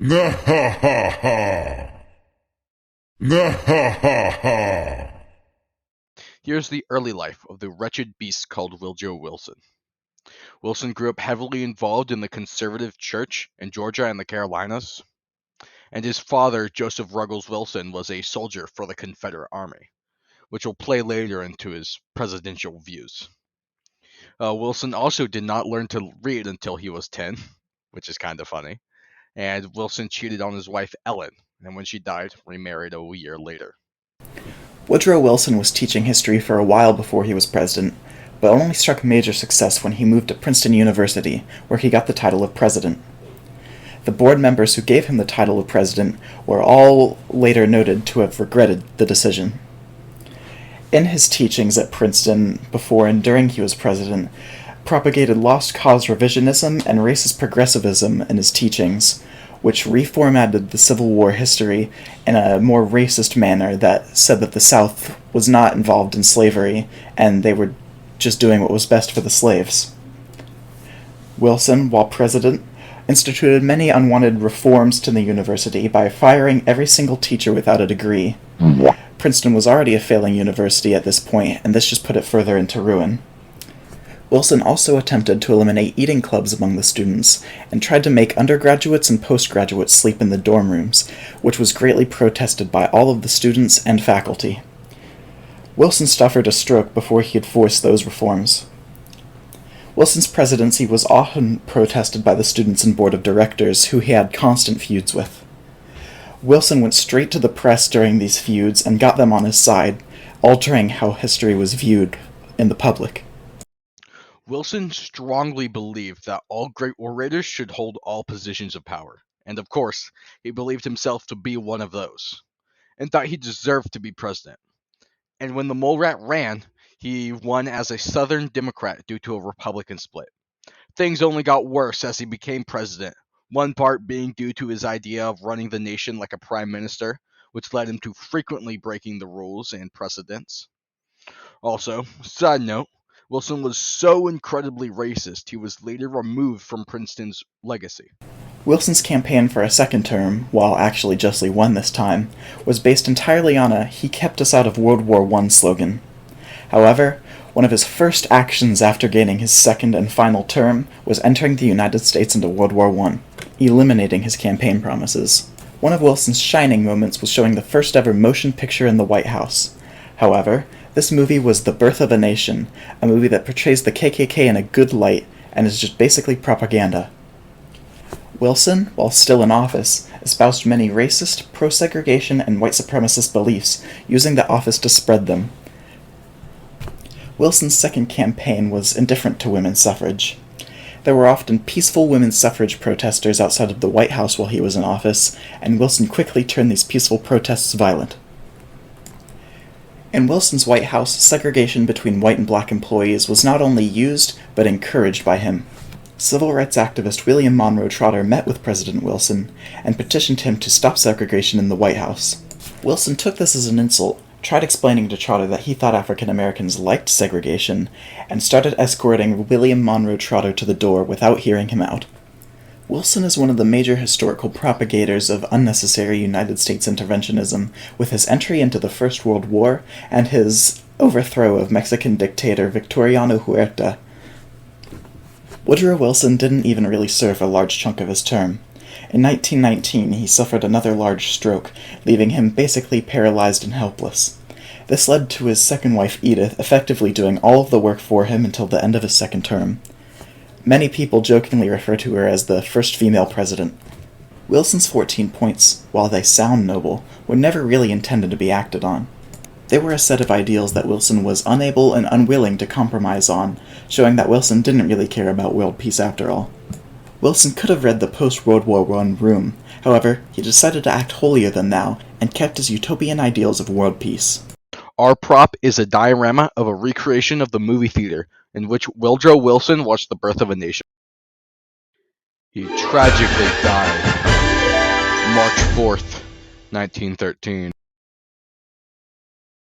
Here's the early life of the wretched beast called Woodrow Wilson. Wilson grew up heavily involved in the conservative church in Georgia and the Carolinas, and his father, Joseph Ruggles Wilson, was a soldier for the Confederate Army, which will play later into his presidential views. Wilson also did not learn to read until he was 10, which is kind of funny, and Wilson cheated on his wife Ellen, and when she died, remarried a year later. Woodrow Wilson was teaching history for a while before he was president, but only struck major success when he moved to Princeton University, where he got the title of president. The board members who gave him the title of president were all later noted to have regretted the decision. In his teachings at Princeton, before and during he was president, propagated lost cause revisionism and racist progressivism in his teachings, which reformatted the Civil War history in a more racist manner that said that the South was not involved in slavery and they were just doing what was best for the slaves. Wilson, while president, instituted many unwanted reforms to the university by firing every single teacher without a degree. Princeton was already a failing university at this point, and this just put it further into ruin. Wilson also attempted to eliminate eating clubs among the students, and tried to make undergraduates and postgraduates sleep in the dorm rooms, which was greatly protested by all of the students and faculty. Wilson suffered a stroke before he had forced those reforms. Wilson's presidency was often protested by the students and board of directors, who he had constant feuds with. Wilson went straight to the press during these feuds and got them on his side, altering how history was viewed in the public. Wilson strongly believed that all great orators should hold all positions of power, and of course, he believed himself to be one of those, and thought he deserved to be president. And when the Mole Rat ran, he won as a Southern Democrat due to a Republican split. Things only got worse as he became president, one part being due to his idea of running the nation like a prime minister, which led him to frequently breaking the rules and precedents. Also, side note, Wilson was so incredibly racist he was later removed from Princeton's legacy. Wilson's campaign for a second term, while actually justly won this time, was based entirely on a "he kept us out of World War I" slogan. However, one of his first actions after gaining his second and final term was entering the United States into World War I, eliminating his campaign promises. One of Wilson's shining moments was showing the first ever motion picture in the White House. However, this movie was The Birth of a Nation, a movie that portrays the KKK in a good light and is just basically propaganda. Wilson, while still in office, espoused many racist, pro-segregation, and white supremacist beliefs, using the office to spread them. Wilson's second campaign was indifferent to women's suffrage. There were often peaceful women's suffrage protesters outside of the White House while he was in office, and Wilson quickly turned these peaceful protests violent. In Wilson's White House, segregation between white and black employees was not only used, but encouraged by him. Civil rights activist William Monroe Trotter met with President Wilson and petitioned him to stop segregation in the White House. Wilson took this as an insult, tried explaining to Trotter that he thought African Americans liked segregation, and started escorting William Monroe Trotter to the door without hearing him out. Wilson is one of the major historical propagators of unnecessary United States interventionism, with his entry into the First World War and his overthrow of Mexican dictator Victoriano Huerta. Woodrow Wilson didn't even really serve a large chunk of his term. In 1919, he suffered another large stroke, leaving him basically paralyzed and helpless. This led to his second wife Edith effectively doing all of the work for him until the end of his second term. Many people jokingly refer to her as the first female president. Wilson's 14 points, while they sound noble, were never really intended to be acted on. They were a set of ideals that Wilson was unable and unwilling to compromise on, showing that Wilson didn't really care about world peace after all. Wilson could have read the post-World War I room, however, he decided to act holier than thou, and kept his utopian ideals of world peace. Our prop is a diorama of a recreation of the movie theater in which Woodrow Wilson watched The Birth of a Nation. He tragically died March 4th, 1913.